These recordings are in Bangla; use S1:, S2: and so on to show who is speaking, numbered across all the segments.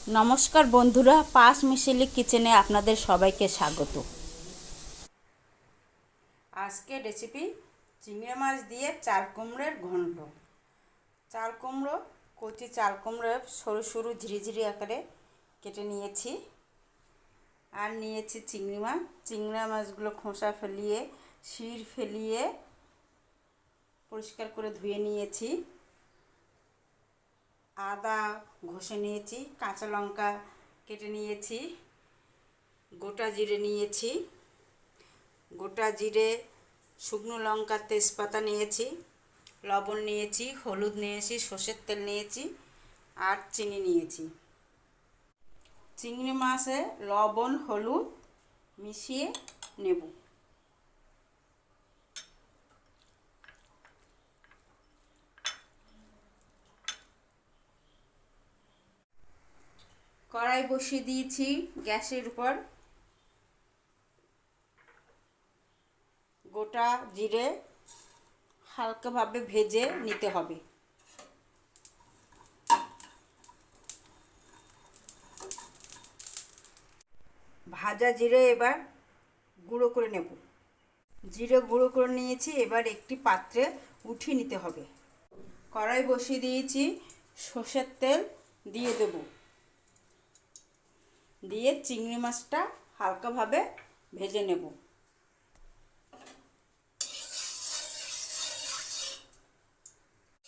S1: নমস্কার বন্ধুরা, পাঁচ মিশেলি কিচেনে আপনাদের সবাইকে স্বাগত। আজকে রেসিপি চিংড়ি মাছ দিয়ে চাল কুমড়োর ঘন্ট। চাল কুমড়ো, কচি চাল কুমড়ো সরু সরু ঝিরিঝিরি আকারে কেটে নিয়েছি। আর নিয়েছি চিংড়ি মাছ। চিংড়ি মাছগুলো খোসা ফেলিয়ে, শির ফেলিয়ে পরিষ্কার করে ধুয়ে নিয়েছি। আদা ঘষে নিয়েছি, কাঁচা লঙ্কা কেটে নিয়েছি, গোটা জিরে নিয়েছি, গোটা জিরে, শুকনো লঙ্কা, তেজপাতা নিয়েছি, লবণ নিয়েছি, হলুদ নিয়েছি, সর্ষের তেল নিয়েছি আর চিনি নিয়েছি। চিংড়ি মাছে লবণ হলুদ মিশিয়ে নেব। কড়াই বসিয়ে দিয়েছি গ্যাসের উপর। গোটা জিরে হালকাভাবে ভেজে নিতে হবে। ভাজা জিরে এবার গুঁড়ো করে নেব। জিরে গুঁড়ো করে নিয়েছি, এবার একটি পাত্রে উঠিয়ে নিতে হবে। কড়াই বসিয়ে দিয়েছি, সর্ষের তেল দিয়ে দেব। দিয়ে চিংড়ি মাছটা হালকাভাবে ভেজে নেব।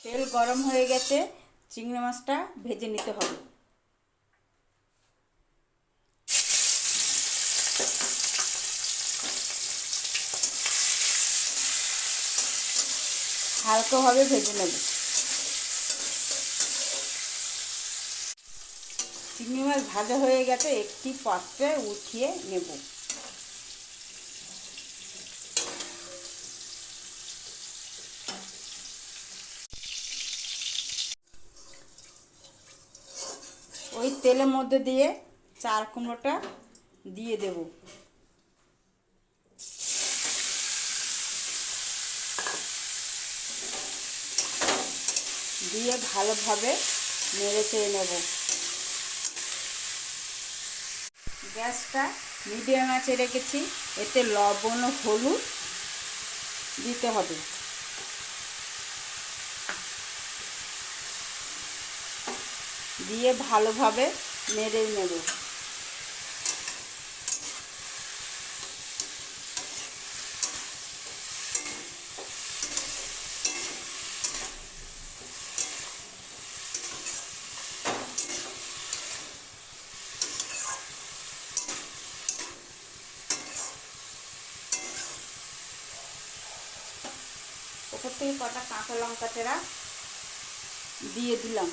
S1: তেল গরম হয়ে গেছে, চিংড়ি মাছটা ভেজে নিতে হবে। হালকাভাবে ভেজে নেব। চিংড়ি মাছ ভাজা হয়ে গেছে, একটি পাত্রে উঠিয়ে নেব। ওই তেলের মধ্যে দিয়ে চাল কুমড়োটা দিয়ে দেব। দিয়ে ভালোভাবে নেড়ে চেড়ে নেব। গ্যাসটা মিডিয়াম আঁচে রেখেছি। এতে লবণ ও হলুদ দিতে হবে। দিয়ে ভালোভাবে নেড়ে নেব। ওপর থেকে কটা কাঁচা লঙ্কা চেরা দিয়ে দিলাম।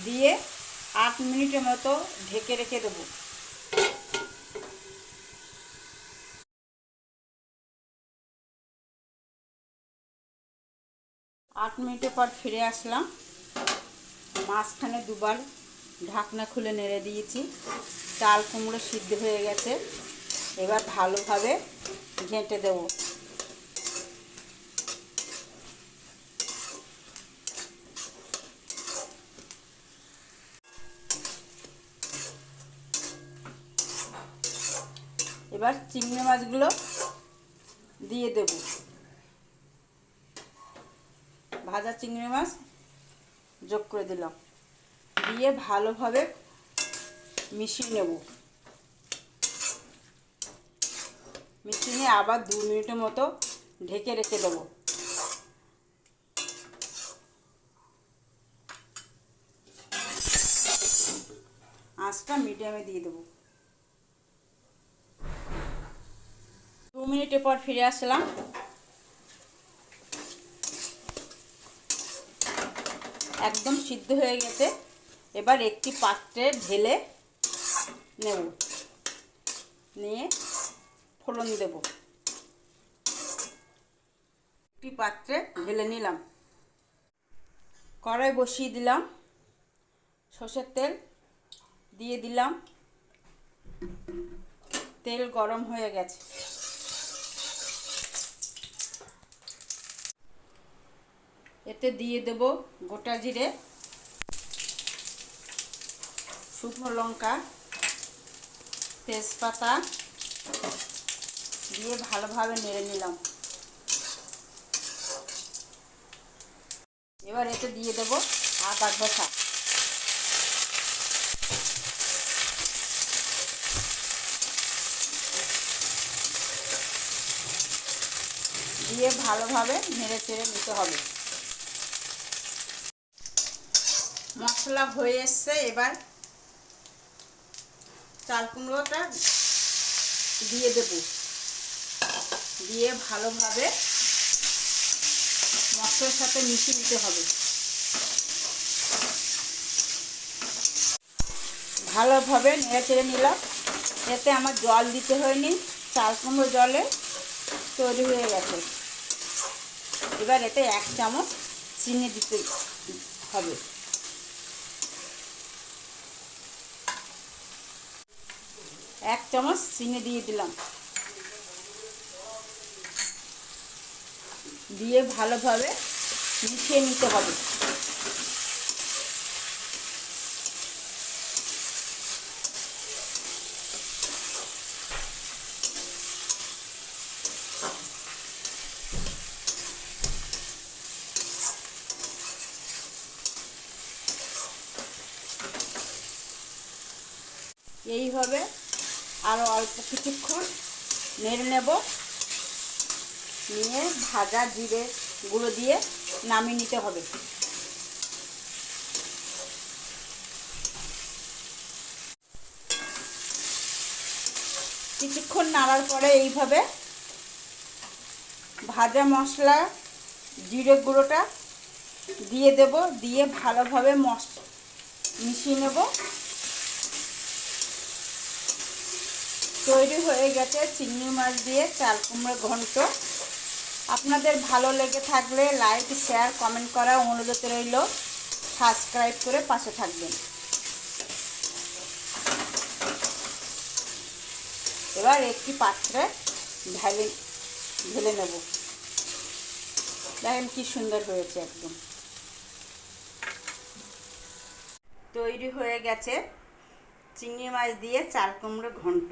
S1: দিয়ে 8 মিনিটের মতো ঢেকে রেখে দেবো। 8 মিনিটের পর ফিরে আসলাম। মাঝখানে দুবার ঢাকনা খুলে নেড়ে দিয়েছি। চাল কুমড়ো সিদ্ধ হয়ে গেছে। এবার ভালোভাবে ঘেঁটে দেব। এবার চিংড়ি মাছগুলো দিয়ে দেব। ভাজা চিংড়ি মাছ যোগ করে দিলাম। দিয়ে ভালোভাবে মিশিয়ে নেব। মিশিয়ে নিয়ে আবার 2 মিনিটের মতো ঢেকে রেখে দেবো। আঁচটা মিডিয়ামে দিয়ে দেবো। 2 মিনিটের পর ফিরে আসলাম। একদম সিদ্ধ হয়ে গেছে। এবার একটি পাত্রে ঢেলে নেব। নিয়ে ফোড়ন দেব। একটি পাত্রে ঢেলে নিলাম। কড়াই বসিয়ে দিলাম। সর্ষের তেল দিয়ে দিলাম। তেল গরম হয়ে গেছে। এতে দিয়ে দেব গোটা জিরে, শুকনো লঙ্কা, তেজপাতা দিয়ে ভালোভাবে নেড়ে নিলাম। এবার এতে দিয়ে দেব আদা বাটা, দিয়ে ভালোভাবে নেড়ে চেড়ে নিতে হবে। মশলা হয়ে এসছে, এবার চাল কুমড়োটা দিয়ে দেব, দিয়ে ভালোভাবে মশলার সাথে মিশিয়ে নিতে হবে। ভালোভাবে নেড়ে চেড়ে নিলাম। এতে আমার জল দিতে হয়নি, চাল কুমড়ো জলে তৈরি হয়ে গেছে। এবার এতে 1 চামচ চিনি দিতে হবে। এক চামচ চিনি দিয়ে দিলাম, দিয়ে ভালোভাবে মিশিয়ে নিতে হবে। এইভাবে আরও অল্প কিছুক্ষণ নেড়ে নেব, নিয়ে ভাজা জিরে গুঁড়ো দিয়ে নামিয়ে নিতে হবে। কিছুক্ষণ নাড়ার পরে এইভাবে ভাজা মশলা জিরে গুঁড়োটা দিয়ে দেব, দিয়ে ভালোভাবে মিশিয়ে নেব। তৈরি হয়ে গেছে চিংড়ি মাছ দিয়ে চাল কুমড়ো ঘন্ট। আপনাদের ভালো লেগে থাকলে লাইক, শেয়ার, কমেন্ট করার অনুরোধ রইল। সাবস্ক্রাইব করে পাশে থাকবেন। এবার একটি পাত্রে ঢেলে নেব। দেখেন কি সুন্দর হয়েছে, একদম তৈরি হয়ে গেছে চিংড়ি মাছ দিয়ে চাল কুমড়ো ঘন্ট।